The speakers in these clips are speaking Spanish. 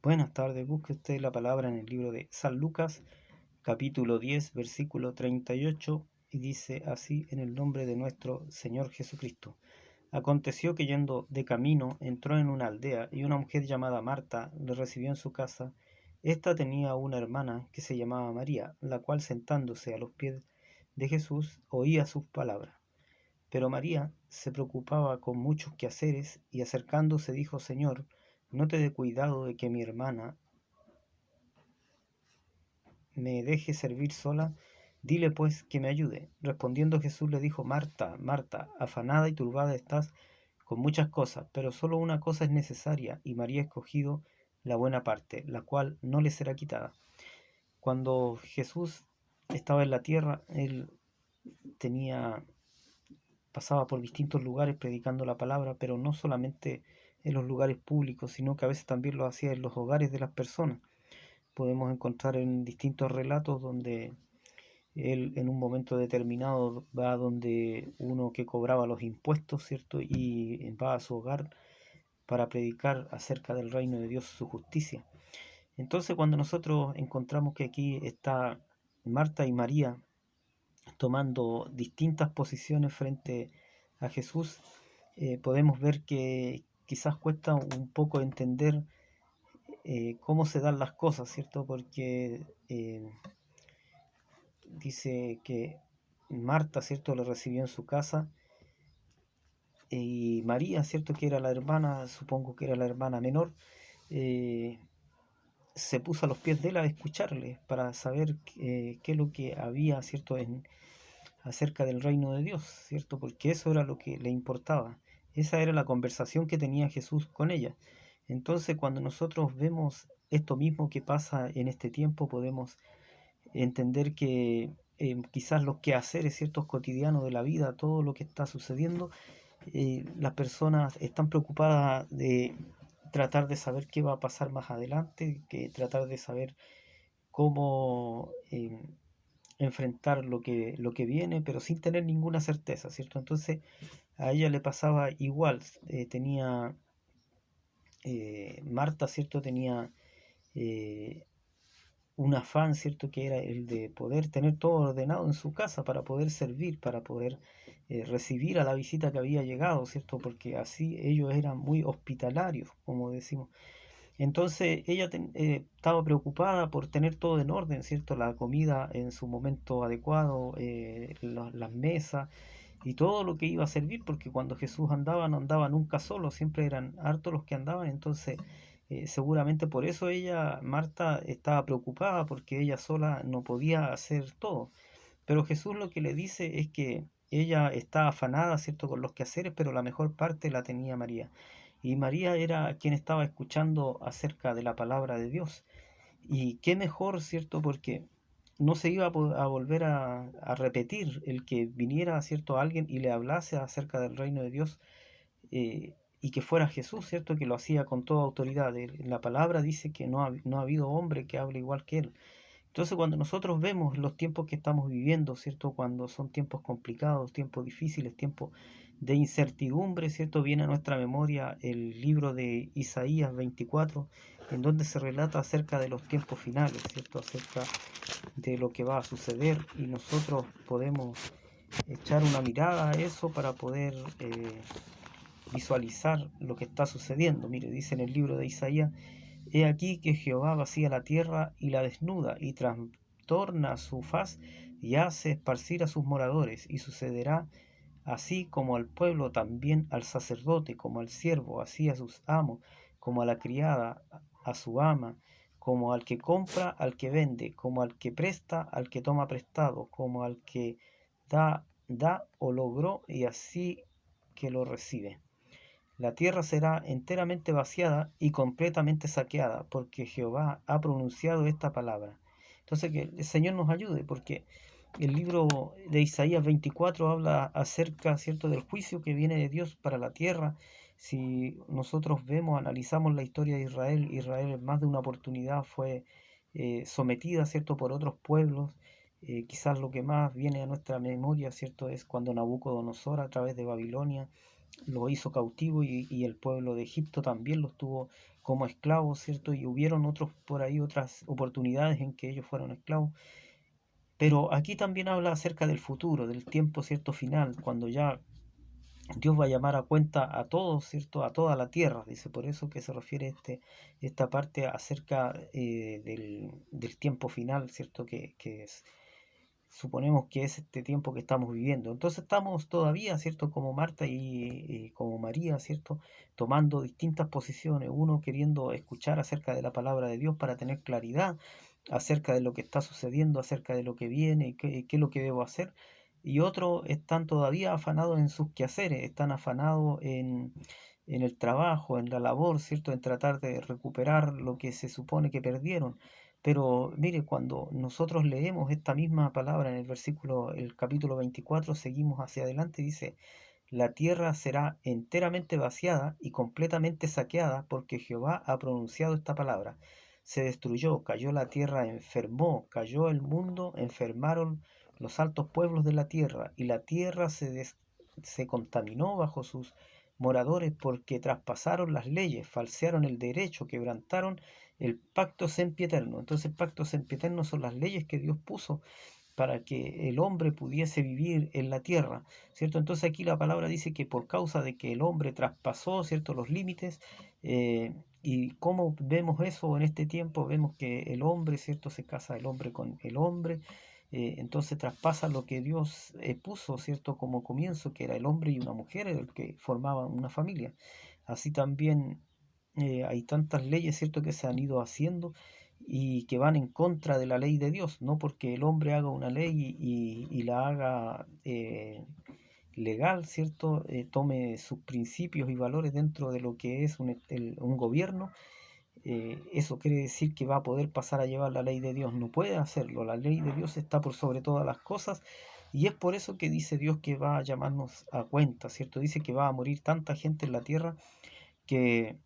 Buenas tardes, busque usted la palabra en el libro de San Lucas, capítulo 10, versículo 38, y dice así: en el nombre de nuestro Señor Jesucristo. Aconteció que yendo de camino entró en una aldea, y una mujer llamada Marta le recibió en su casa. Esta tenía una hermana que se llamaba María, la cual, sentándose a los pies de Jesús, oía sus palabras. Pero María se preocupaba con muchos quehaceres, y acercándose dijo: Señor, no te dé cuidado de que mi hermana me deje servir sola, dile pues que me ayude. Respondiendo Jesús le dijo: Marta, Marta, afanada y turbada estás con muchas cosas, pero solo una cosa es necesaria, y María ha escogido la buena parte, la cual no le será quitada. Cuando Jesús estaba en la tierra, él tenía pasaba por distintos lugares predicando la palabra, pero no solamente en los lugares públicos, sino que a veces también lo hacía en los hogares de las personas. Podemos encontrar en distintos relatos donde él en un momento determinado va donde uno que cobraba los impuestos, ¿cierto? Y va a su hogar para predicar acerca del reino de Dios, su justicia. Entonces, cuando nosotros encontramos que aquí está Marta y María tomando distintas posiciones frente a Jesús, podemos ver que quizás cuesta un poco entender cómo se dan las cosas, ¿cierto? Porque dice que Marta, ¿cierto?, le recibió en su casa, y María, ¿cierto?, que era la hermana, supongo que era la hermana menor, eh, se puso a los pies de él a escucharle para saber qué es lo que había, ¿cierto?, acerca del reino de Dios, ¿cierto? Porque eso era lo que le importaba. Esa era la conversación que tenía Jesús con ella. Entonces, cuando nosotros vemos esto mismo que pasa en este tiempo, podemos entender que quizás los quehaceres ciertos cotidianos de la vida, todo lo que está sucediendo, las personas están preocupadas de tratar de saber qué va a pasar más adelante, que tratar de saber cómo enfrentar lo que viene, pero sin tener ninguna certeza, ¿cierto? Entonces a ella le pasaba igual, tenía Marta, ¿cierto? Tenía eh, un afán, ¿cierto?, que era el de poder tener todo ordenado en su casa para poder servir, para poder recibir a la visita que había llegado, ¿cierto? Porque así ellos eran muy hospitalarios, como decimos. Entonces ella estaba preocupada por tener todo en orden, ¿cierto? La comida en su momento adecuado, las mesas y todo lo que iba a servir, porque cuando Jesús andaba, no andaba nunca solo, siempre eran hartos los que andaban. Entonces seguramente por eso ella, Marta, estaba preocupada, porque ella sola no podía hacer todo. Pero Jesús lo que le dice es que ella está afanada, ¿cierto?, con los quehaceres, pero la mejor parte la tenía María. Y María era quien estaba escuchando acerca de la palabra de Dios. Y qué mejor, ¿cierto? Porque no se iba a volver a repetir el que viniera, ¿cierto?, alguien y le hablase acerca del reino de Dios, y que fuera Jesús, ¿cierto?, que lo hacía con toda autoridad. La palabra dice que no ha habido hombre que hable igual que él. Entonces, cuando nosotros vemos los tiempos que estamos viviendo, ¿cierto? Cuando son tiempos complicados, tiempos difíciles, tiempos de incertidumbre, ¿cierto? Viene a nuestra memoria el libro de Isaías 24, en donde se relata acerca de los tiempos finales, ¿cierto? Acerca de lo que va a suceder, y nosotros podemos echar una mirada a eso para poder visualizar lo que está sucediendo. Mire, dice en el libro de Isaías: He aquí que Jehová vacía la tierra y la desnuda, y trastorna su faz, y hace esparcir a sus moradores, y sucederá así como al pueblo, también al sacerdote, como al siervo, así a sus amos, como a la criada, a su ama, como al que compra, al que vende, como al que presta, al que toma prestado, como al que da o logró, y así que lo recibe. La tierra será enteramente vaciada y completamente saqueada, porque Jehová ha pronunciado esta palabra. Entonces, que el Señor nos ayude, porque el libro de Isaías 24 habla acerca, ¿cierto?, del juicio que viene de Dios para la tierra. Si nosotros vemos, analizamos la historia de Israel, Israel en más de una oportunidad fue sometida, ¿cierto?, por otros pueblos. Quizás lo que más viene a nuestra memoria, ¿cierto?, es cuando Nabucodonosor, a través de Babilonia, lo hizo cautivo y el pueblo de Egipto también los tuvo como esclavos, ¿cierto? Y hubieron otros por ahí, otras oportunidades en que ellos fueron esclavos. Pero aquí también habla acerca del futuro, del tiempo, ¿cierto? Final, cuando ya Dios va a llamar a cuenta a todos, ¿cierto? A toda la tierra, dice, por eso que se refiere esta parte acerca del tiempo final, ¿cierto? Que es, suponemos que es este tiempo que estamos viviendo. Entonces estamos todavía, ¿cierto? Como Marta y como María, ¿cierto? Tomando distintas posiciones, uno queriendo escuchar acerca de la palabra de Dios para tener claridad acerca de lo que está sucediendo, acerca de lo que viene y qué es lo que debo hacer. Y otros están todavía afanados en sus quehaceres, están afanados en el trabajo, en la labor, ¿cierto? En tratar de recuperar lo que se supone que perdieron. Pero mire, cuando nosotros leemos esta misma palabra en el versículo, el capítulo 24, seguimos hacia adelante, dice, la tierra será enteramente vaciada y completamente saqueada porque Jehová ha pronunciado esta palabra. Se destruyó, cayó la tierra, enfermó, cayó el mundo, enfermaron los altos pueblos de la tierra y la tierra se contaminó bajo sus moradores porque traspasaron las leyes, falsearon el derecho, quebrantaron el pacto sempiterno. Entonces el pacto sempiterno son las leyes que Dios puso para que el hombre pudiese vivir en la tierra, ¿cierto? Entonces aquí la palabra dice que por causa de que el hombre traspasó, ¿cierto?, los límites, y cómo vemos eso en este tiempo, vemos que el hombre, ¿cierto?, se casa el hombre con el hombre, entonces traspasa lo que Dios puso, ¿cierto?, como comienzo, que era el hombre y una mujer, el que formaban una familia. Así también hay tantas leyes, ¿cierto?, que se han ido haciendo y que van en contra de la ley de Dios, no porque el hombre haga una ley y la haga legal, ¿cierto? Tome sus principios y valores dentro de lo que es un gobierno, eso quiere decir que va a poder pasar a llevar la ley de Dios. No puede hacerlo, la ley de Dios está por sobre todas las cosas y es por eso que dice Dios que va a llamarnos a cuenta, ¿cierto? Dice que va a morir tanta gente en la tierra que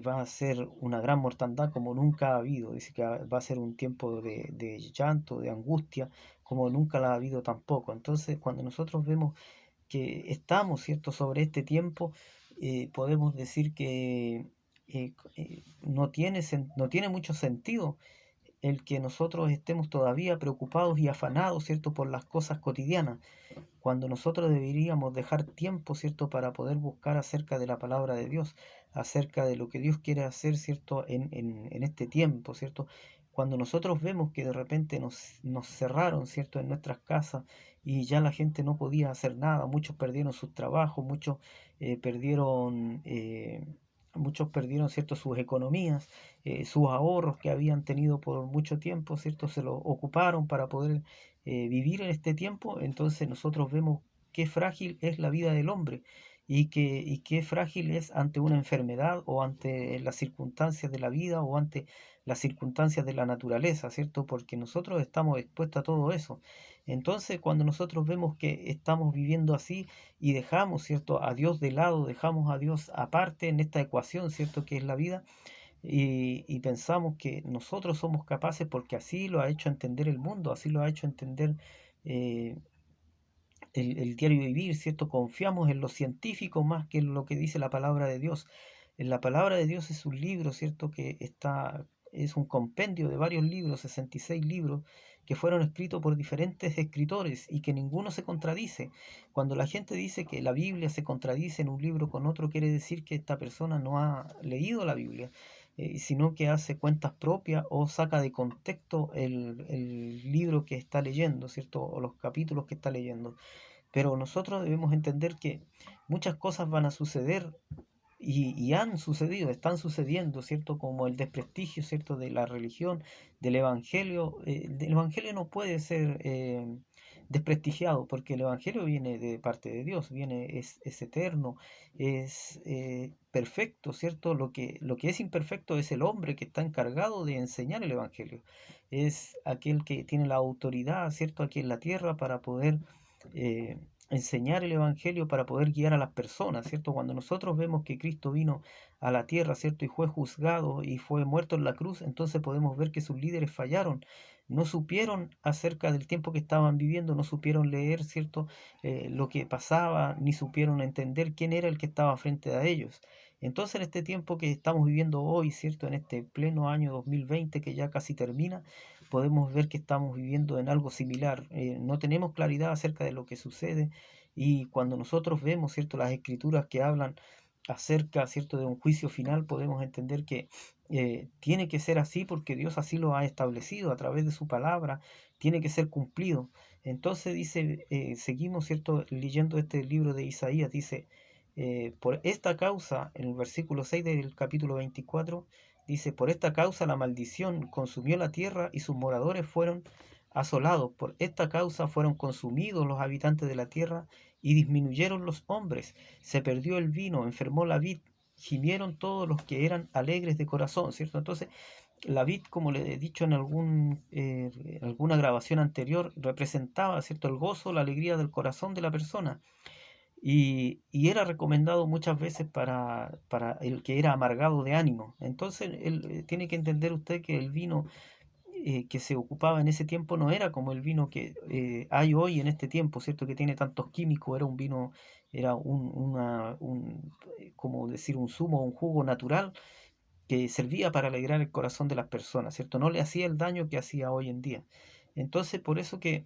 va a ser una gran mortandad como nunca ha habido. Dice que va a ser un tiempo de llanto, de angustia, como nunca la ha habido tampoco. Entonces, cuando nosotros vemos que estamos, ¿cierto?, sobre este tiempo, podemos decir que no tiene mucho sentido el que nosotros estemos todavía preocupados y afanados, ¿cierto?, por las cosas cotidianas cuando nosotros deberíamos dejar tiempo, ¿cierto?, para poder buscar acerca de la palabra de Dios, acerca de lo que Dios quiere hacer, ¿cierto?, en este tiempo, ¿cierto? Cuando nosotros vemos que de repente nos cerraron, ¿cierto?, en nuestras casas y ya la gente no podía hacer nada, muchos perdieron sus trabajos, muchos perdieron, ¿cierto?, sus economías, sus ahorros que habían tenido por mucho tiempo, ¿cierto?, se los ocuparon para poder vivir en este tiempo. Entonces nosotros vemos qué frágil es la vida del hombre y qué frágil es ante una enfermedad o ante las circunstancias de la vida o ante las circunstancias de la naturaleza, ¿cierto? Porque nosotros estamos expuestos a todo eso. Entonces, cuando nosotros vemos que estamos viviendo así y dejamos, ¿cierto?, a Dios de lado, dejamos a Dios aparte en esta ecuación, ¿cierto?, que es la vida, y pensamos que nosotros somos capaces porque así lo ha hecho entender el mundo, así lo ha hecho entender eh, el diario vivir, ¿cierto? Confiamos en lo científico más que en lo que dice la palabra de Dios. En la palabra de Dios es un libro, ¿cierto? Es un compendio de varios libros, 66 libros, que fueron escritos por diferentes escritores y que ninguno se contradice. Cuando la gente dice que la Biblia se contradice en un libro con otro, quiere decir que esta persona no ha leído la Biblia, sino que hace cuentas propias o saca de contexto el libro que está leyendo, ¿cierto? O los capítulos que está leyendo. Pero nosotros debemos entender que muchas cosas van a suceder y han sucedido, están sucediendo, ¿cierto? Como el desprestigio, ¿cierto? De la religión, del evangelio. El evangelio no puede ser desprestigiado porque el evangelio viene de parte de Dios, es eterno, es perfecto, ¿cierto? Lo que es imperfecto es el hombre que está encargado de enseñar el evangelio. Es aquel que tiene la autoridad, ¿cierto? Aquí en la tierra para poder enseñar el Evangelio para poder guiar a las personas, ¿cierto? Cuando nosotros vemos que Cristo vino a la tierra, ¿cierto? Y fue juzgado y fue muerto en la cruz, entonces podemos ver que sus líderes fallaron. No supieron acerca del tiempo que estaban viviendo, no supieron leer, ¿cierto? Lo que pasaba, ni supieron entender quién era el que estaba frente a ellos. Entonces, en este tiempo que estamos viviendo hoy, ¿cierto? En este pleno año 2020 que ya casi termina, podemos ver que estamos viviendo en algo similar. No tenemos claridad acerca de lo que sucede, y cuando nosotros vemos, ¿cierto?, las escrituras que hablan acerca, ¿cierto?, de un juicio final, podemos entender que tiene que ser así porque Dios así lo ha establecido a través de su palabra, tiene que ser cumplido. Entonces dice, seguimos, ¿cierto?, leyendo este libro de Isaías, dice, por esta causa, en el versículo 6 del capítulo 24, dice, por esta causa la maldición consumió la tierra y sus moradores fueron asolados. Por esta causa fueron consumidos los habitantes de la tierra y disminuyeron los hombres. Se perdió el vino, enfermó la vid, gimieron todos los que eran alegres de corazón, ¿cierto? Entonces, la vid, como le he dicho en alguna grabación anterior, representaba, ¿cierto?, el gozo, la alegría del corazón de la persona. Y era recomendado muchas veces para el que era amargado de ánimo. Entonces, tiene que entender usted que el vino que se ocupaba en ese tiempo no era como el vino que hay hoy en este tiempo, ¿cierto? Que tiene tantos químicos, era un vino, era como decir, un zumo, un jugo natural que servía para alegrar el corazón de las personas, ¿cierto? No le hacía el daño que hacía hoy en día. Entonces, por eso que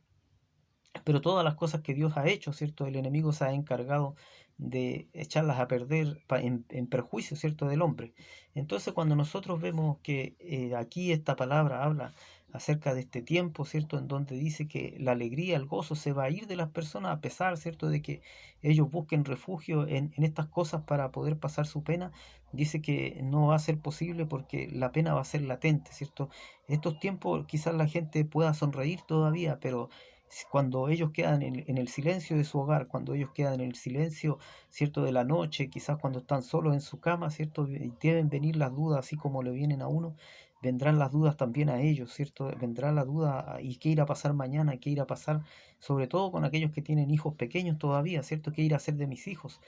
pero todas las cosas que Dios ha hecho, ¿cierto? El enemigo se ha encargado de echarlas a perder en perjuicio, ¿cierto?, del hombre. Entonces, cuando nosotros vemos que aquí esta palabra habla acerca de este tiempo, ¿cierto?, en donde dice que la alegría, el gozo se va a ir de las personas a pesar, ¿cierto?, de que ellos busquen refugio en estas cosas para poder pasar su pena, dice que no va a ser posible porque la pena va a ser latente, ¿cierto? Estos tiempos quizás la gente pueda sonreír todavía, pero cuando ellos quedan en el silencio de su hogar, cuando ellos quedan en el silencio, ¿cierto?, de la noche, quizás cuando están solos en su cama, ¿cierto?, y deben venir las dudas, así como le vienen a uno, vendrán las dudas también a ellos, ¿cierto? Vendrá la duda, ¿y qué irá a pasar mañana? ¿Qué irá a pasar? Sobre todo con aquellos que tienen hijos pequeños todavía, ¿cierto? ¿Qué irá a hacer de mis hijos?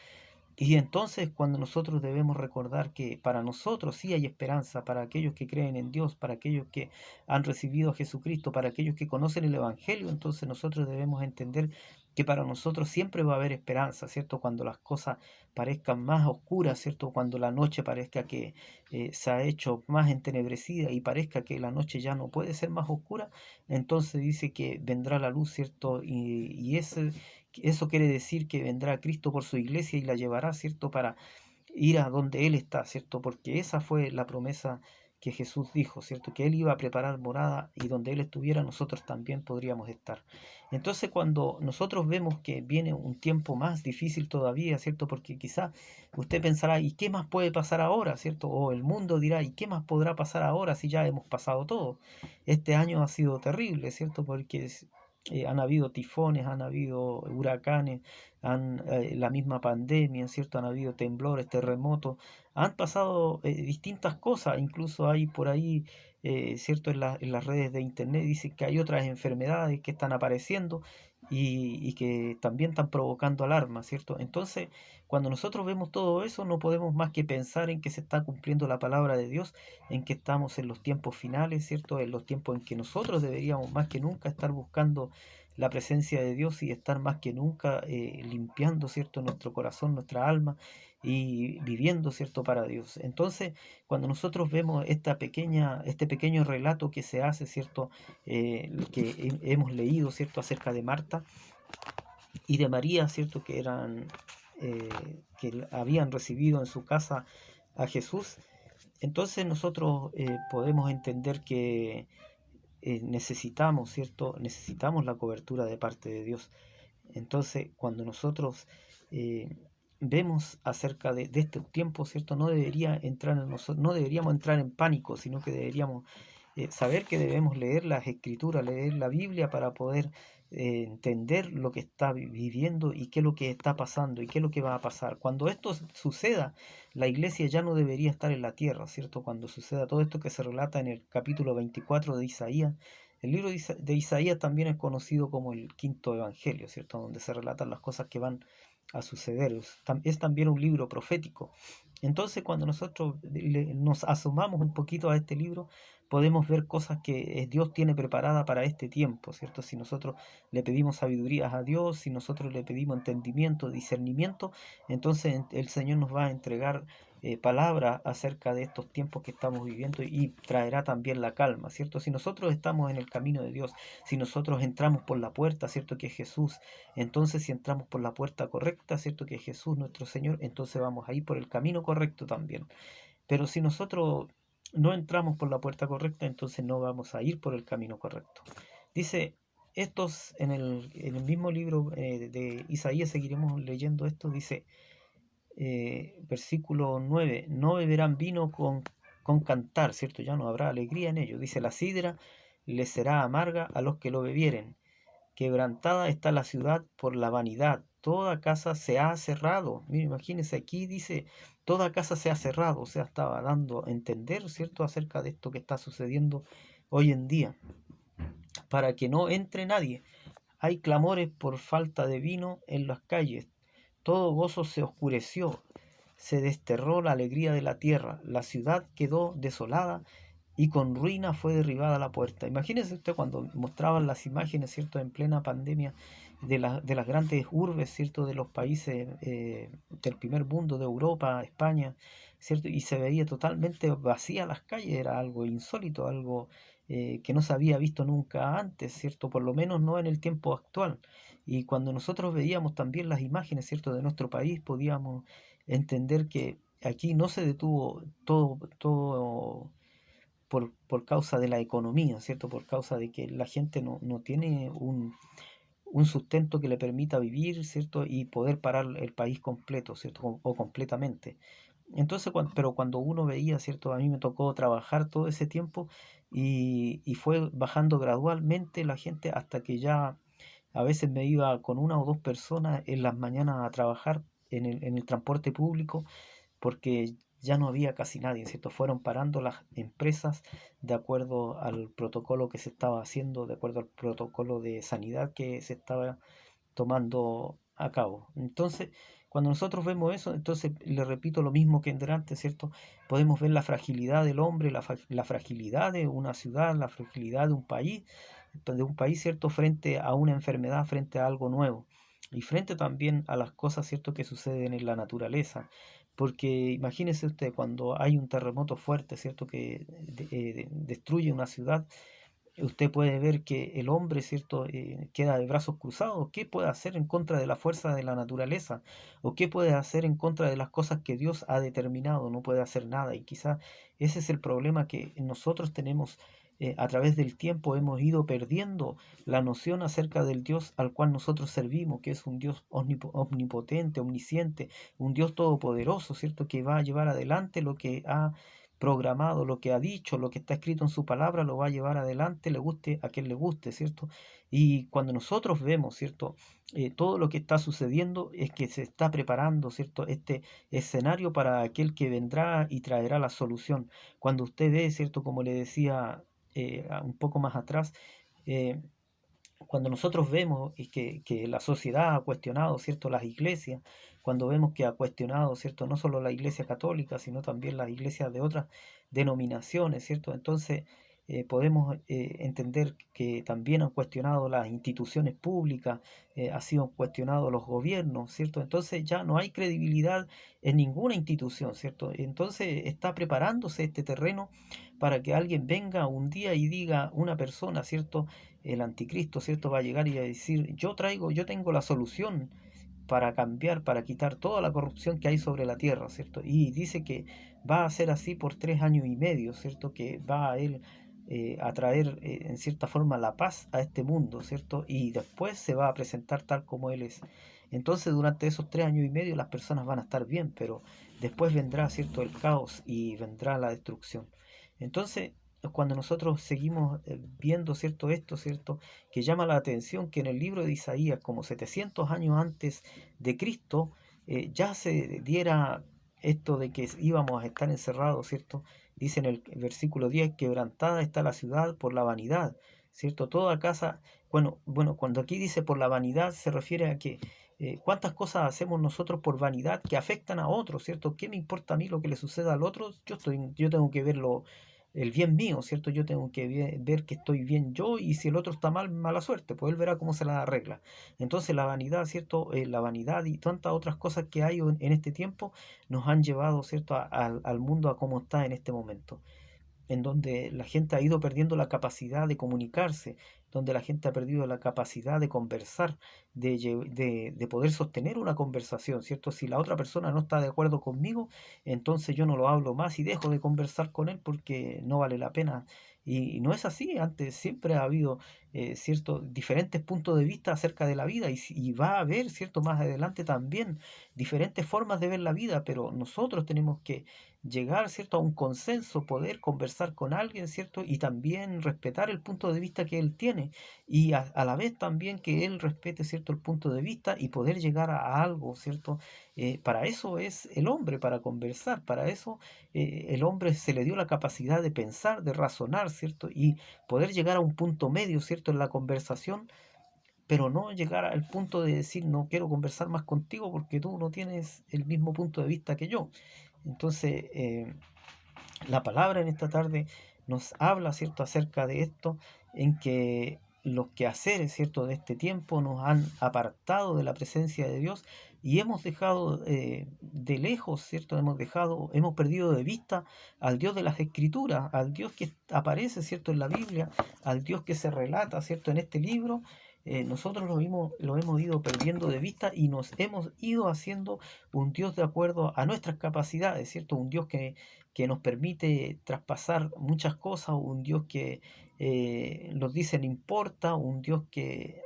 Y entonces cuando nosotros debemos recordar que para nosotros sí hay esperanza, para aquellos que creen en Dios, para aquellos que han recibido a Jesucristo, para aquellos que conocen el Evangelio, entonces nosotros debemos entender que para nosotros siempre va a haber esperanza, ¿cierto? Cuando las cosas parezcan más oscuras, ¿cierto? Cuando la noche parezca que se ha hecho más entenebrecida y parezca que la noche ya no puede ser más oscura, entonces dice que vendrá la luz, ¿cierto? Y eso quiere decir que vendrá Cristo por su iglesia y la llevará, ¿cierto?, para ir a donde Él está, ¿cierto? Porque esa fue la promesa que Jesús dijo, ¿cierto? Que Él iba a preparar morada y donde Él estuviera nosotros también podríamos estar. Entonces cuando nosotros vemos que viene un tiempo más difícil todavía, ¿cierto? Porque quizá usted pensará, ¿y qué más puede pasar ahora, ¿cierto? O el mundo dirá, ¿y qué más podrá pasar ahora si ya hemos pasado todo? Este año ha sido terrible, ¿cierto? Porque han habido tifones, han habido huracanes, la misma pandemia, ¿cierto? Han habido temblores, terremotos, han pasado distintas cosas, incluso hay por ahí, ¿cierto? En las redes de internet dicen que hay otras enfermedades que están apareciendo y que también están provocando alarma, ¿cierto? Entonces, cuando nosotros vemos todo eso, no podemos más que pensar en que se está cumpliendo la palabra de Dios, en que estamos en los tiempos finales, ¿cierto? En los tiempos en que nosotros deberíamos más que nunca estar buscando la presencia de Dios y estar más que nunca limpiando, ¿cierto?, nuestro corazón, nuestra alma y viviendo, ¿cierto?, para Dios. Entonces, cuando nosotros vemos este pequeño relato que se hace, ¿cierto?, que hemos leído, ¿cierto?, acerca de Marta y de María, ¿cierto?, que habían recibido en su casa a Jesús, entonces nosotros podemos entender que necesitamos, ¿cierto? Necesitamos la cobertura de parte de Dios. Entonces, cuando nosotros eh, vemos acerca de este tiempo, ¿cierto? No deberíamos entrar en pánico, sino que deberíamos saber que debemos leer las escrituras, leer la Biblia para poder entender lo que está viviendo y qué es lo que está pasando y qué es lo que va a pasar. Cuando esto suceda, la iglesia ya no debería estar en la tierra, ¿cierto? Cuando suceda todo esto que se relata en el capítulo 24 de Isaías, El libro de Isaías también es conocido como el quinto evangelio, ¿cierto? Donde se relatan las cosas que van a suceder. Es también un libro profético. Entonces, cuando nosotros nos asomamos un poquito a este libro, podemos ver cosas que Dios tiene preparada para este tiempo, ¿cierto? Si nosotros le pedimos sabiduría a Dios, si nosotros le pedimos entendimiento, discernimiento, entonces el Señor nos va a entregar palabra acerca de estos tiempos que estamos viviendo y traerá también la calma, ¿cierto? Si nosotros estamos en el camino de Dios, si nosotros entramos por la puerta, ¿cierto? Que es Jesús, entonces si entramos por la puerta correcta, ¿cierto? Que es Jesús nuestro Señor, entonces vamos a ir por el camino correcto también. Pero si nosotros no entramos por la puerta correcta, entonces no vamos a ir por el camino correcto. Dice, estos en el mismo libro de Isaías, seguiremos leyendo esto, dice, versículo 9, no beberán vino con cantar, ¿cierto? Ya no habrá alegría en ello. Dice, la sidra les será amarga a los que lo bebieren. Quebrantada está la ciudad por la vanidad. Toda casa se ha cerrado. Miren, imagínense, aquí dice, toda casa se ha cerrado. O sea, estaba dando a entender, ¿cierto?, acerca de esto que está sucediendo hoy en día. Para que no entre nadie. Hay clamores por falta de vino en las calles. Todo gozo se oscureció. Se desterró la alegría de la tierra. La ciudad quedó desolada y con ruina fue derribada la puerta. Imagínese usted cuando mostraban las imágenes, ¿cierto?, en plena pandemia de las grandes urbes, ¿cierto?, de los países del primer mundo, de Europa, España, ¿cierto? Y se veía totalmente vacía las calles, era algo insólito, algo que no se había visto nunca antes, ¿cierto? Por lo menos no en el tiempo actual. Y cuando nosotros veíamos también las imágenes, ¿cierto?, de nuestro país, podíamos entender que aquí no se detuvo todo por causa de la economía, ¿cierto? Por causa de que la gente no tiene un sustento que le permita vivir, ¿cierto? Y poder parar el país completo, ¿cierto? O completamente. Entonces, pero cuando uno veía, ¿cierto? A mí me tocó trabajar todo ese tiempo y fue bajando gradualmente la gente hasta que ya a veces me iba con una o dos personas en las mañanas a trabajar en el transporte público porque ya no había casi nadie, ¿cierto? Fueron parando las empresas de acuerdo al protocolo que se estaba haciendo, de acuerdo al protocolo de sanidad que se estaba tomando a cabo. Entonces, cuando nosotros vemos eso, entonces le repito lo mismo que en delante, ¿cierto? Podemos ver la fragilidad del hombre, la fragilidad de una ciudad, la fragilidad de un país, ¿cierto? Frente a una enfermedad, frente a algo nuevo y frente también a las cosas, ¿cierto?, que suceden en la naturaleza. Porque imagínese usted cuando hay un terremoto fuerte, ¿cierto?, que destruye una ciudad, usted puede ver que el hombre, ¿cierto?, queda de brazos cruzados. ¿Qué puede hacer en contra de la fuerza de la naturaleza? ¿O qué puede hacer en contra de las cosas que Dios ha determinado? No puede hacer nada. Y quizá ese es el problema que nosotros tenemos. A través del tiempo hemos ido perdiendo la noción acerca del Dios al cual nosotros servimos, que es un Dios omnipotente, omnisciente, un Dios todopoderoso, ¿cierto?, que va a llevar adelante lo que ha programado, lo que ha dicho, lo que está escrito en su palabra, lo va a llevar adelante, le guste a quien le guste, ¿cierto? Y cuando nosotros vemos, ¿cierto?, todo lo que está sucediendo es que se está preparando, ¿cierto?, este escenario para aquel que vendrá y traerá la solución. Cuando usted ve, ¿cierto?, como le decía un poco más atrás, eh, cuando nosotros vemos que la sociedad ha cuestionado, ¿cierto?, las iglesias, cuando vemos que ha cuestionado, ¿cierto?, no solo la iglesia católica, sino también las iglesias de otras denominaciones, ¿cierto? Entonces podemos entender que también han cuestionado las instituciones públicas, han sido cuestionados los gobiernos, ¿cierto? Entonces ya no hay credibilidad en ninguna institución, ¿cierto? Entonces está preparándose este terreno para que alguien venga un día y diga, una persona, ¿cierto?, el anticristo, ¿cierto?, va a llegar y a decir, yo tengo la solución para cambiar, para quitar toda la corrupción que hay sobre la tierra, ¿cierto? Y dice que va a ser así por 3 años y medio, ¿cierto? Que va a él a traer en cierta forma la paz a este mundo, ¿cierto? Y después se va a presentar tal como él es. Entonces durante esos 3 años y medio las personas van a estar bien, pero después vendrá, ¿cierto?, el caos y vendrá la destrucción. Entonces, cuando nosotros seguimos viendo, ¿cierto?, esto, ¿cierto?, que llama la atención que en el libro de Isaías, como 700 años antes de Cristo, ya se diera esto de que íbamos a estar encerrados, ¿cierto? Dice en el versículo 10, quebrantada está la ciudad por la vanidad. ¿cierto? Toda casa, bueno, cuando aquí dice por la vanidad se refiere a que cuántas cosas hacemos nosotros por vanidad que afectan a otros, ¿cierto? ¿Qué me importa a mí lo que le suceda al otro? Yo tengo que verlo, el bien mío, ¿cierto? Yo tengo que ver que estoy bien yo, y si el otro está mal, mala suerte, pues él verá cómo se la arregla. Entonces la vanidad, ¿cierto? La vanidad y tantas otras cosas que hay en este tiempo nos han llevado, ¿cierto? Al mundo a cómo está en este momento, en donde la gente ha ido perdiendo la capacidad de comunicarse, donde la gente ha perdido la capacidad de conversar, de poder sostener una conversación, ¿cierto? Si la otra persona no está de acuerdo conmigo, entonces yo no lo hablo más y dejo de conversar con él porque no vale la pena. Y no es así. Antes siempre ha habido diferentes puntos de vista acerca de la vida, y va a haber, ¿cierto? Más adelante también diferentes formas de ver la vida, pero nosotros tenemos que llegar, ¿cierto?, a un consenso, poder conversar con alguien, ¿cierto? Y también respetar el punto de vista que él tiene, y a la vez también que él respete, ¿cierto?, el punto de vista, y poder llegar a algo, ¿cierto? Para eso es el hombre, para conversar, para eso el hombre se le dio la capacidad de pensar, de razonar, ¿cierto? Y poder llegar a un punto medio, ¿cierto?, en la conversación, pero no llegar al punto de decir no quiero conversar más contigo porque tú no tienes el mismo punto de vista que yo. Entonces, la palabra en esta tarde nos habla, ¿cierto?, acerca de esto, en que los quehaceres, ¿cierto?, de este tiempo nos han apartado de la presencia de Dios, y hemos dejado de lejos, ¿cierto?, hemos perdido de vista al Dios de las Escrituras, al Dios que aparece, ¿cierto?, en la Biblia, al Dios que se relata, ¿cierto?, en este libro. Nosotros lo hemos ido perdiendo de vista, y nos hemos ido haciendo un Dios de acuerdo a nuestras capacidades, ¿cierto? Un Dios que nos permite traspasar muchas cosas, un Dios que nos dice no importa, un Dios que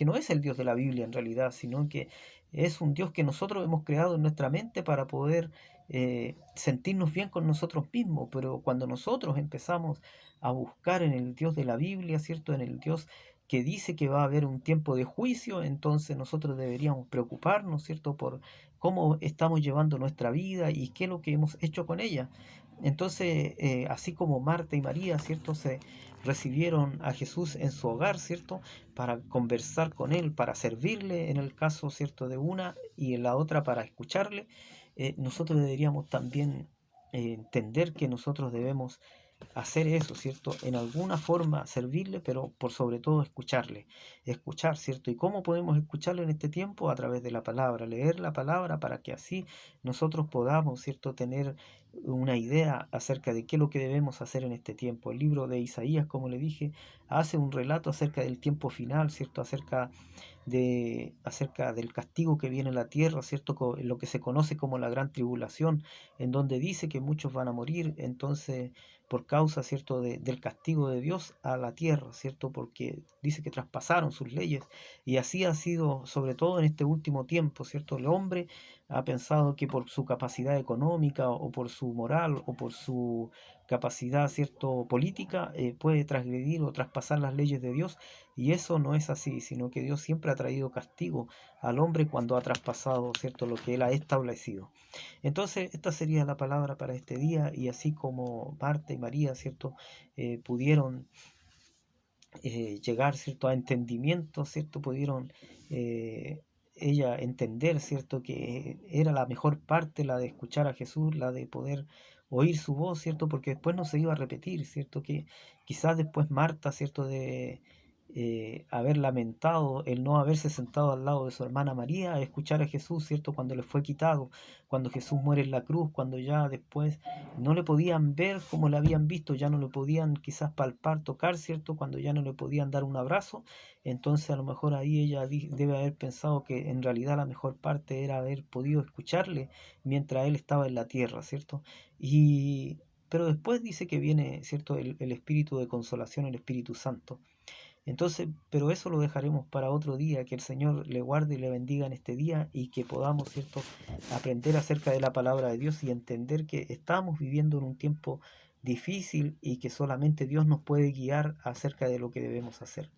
no es el Dios de la Biblia en realidad, sino que es un Dios que nosotros hemos creado en nuestra mente para poder sentirnos bien con nosotros mismos. Pero cuando nosotros empezamos a buscar en el Dios de la Biblia, ¿cierto? En el Dios que dice que va a haber un tiempo de juicio, entonces nosotros deberíamos preocuparnos, ¿cierto?, por cómo estamos llevando nuestra vida y qué es lo que hemos hecho con ella. Entonces, así como Marta y María, ¿cierto?, se recibieron a Jesús en su hogar, ¿cierto?, para conversar con él, para servirle en el caso, ¿cierto?, de una, y en la otra para escucharle. Nosotros deberíamos también entender que nosotros debemos hacer eso, ¿cierto? En alguna forma servirle, pero por sobre todo escucharle, escuchar, ¿cierto? ¿Y cómo podemos escucharle en este tiempo? A través de la palabra, leer la palabra, para que así nosotros podamos, ¿cierto?, tener una idea acerca de qué es lo que debemos hacer en este tiempo. El libro de Isaías, como le dije, hace un relato acerca del tiempo final, ¿cierto? Acerca del castigo que viene en la tierra, ¿cierto? Lo que se conoce como la gran tribulación, en donde dice que muchos van a morir, entonces, por causa, ¿cierto?, del castigo de Dios a la tierra, ¿cierto? Porque dice que traspasaron sus leyes, y así ha sido, sobre todo en este último tiempo, ¿cierto? El hombre ha pensado que por su capacidad económica, o por su moral, o por su capacidad, ¿cierto?, política, puede transgredir o traspasar las leyes de Dios, y eso no es así, sino que Dios siempre ha traído castigo al hombre cuando ha traspasado, ¿cierto?, lo que él ha establecido. Entonces, esta sería la palabra para este día, y así como Marta y María, ¿cierto?, pudieron llegar, ¿cierto?, a entendimiento, ¿cierto?, pudieron eh, ella entender, ¿cierto?, que era la mejor parte la de escuchar a Jesús, la de poder oír su voz, ¿cierto?, porque después no se iba a repetir, ¿cierto?, que quizás después Marta, ¿cierto?, de haber lamentado el no haberse sentado al lado de su hermana María a escuchar a Jesús, ¿cierto?, cuando le fue quitado, cuando Jesús muere en la cruz, cuando ya después no le podían ver como le habían visto, ya no le podían quizás palpar, tocar, ¿cierto?, cuando ya no le podían dar un abrazo. Entonces a lo mejor ahí ella debe haber pensado que en realidad la mejor parte era haber podido escucharle mientras él estaba en la tierra, ¿cierto? Pero después dice que viene, ¿cierto?, el espíritu de consolación, el Espíritu Santo. Entonces, pero eso lo dejaremos para otro día. Que el Señor le guarde y le bendiga en este día, y que podamos, ¿cierto?, aprender acerca de la palabra de Dios, y entender que estamos viviendo en un tiempo difícil, y que solamente Dios nos puede guiar acerca de lo que debemos hacer.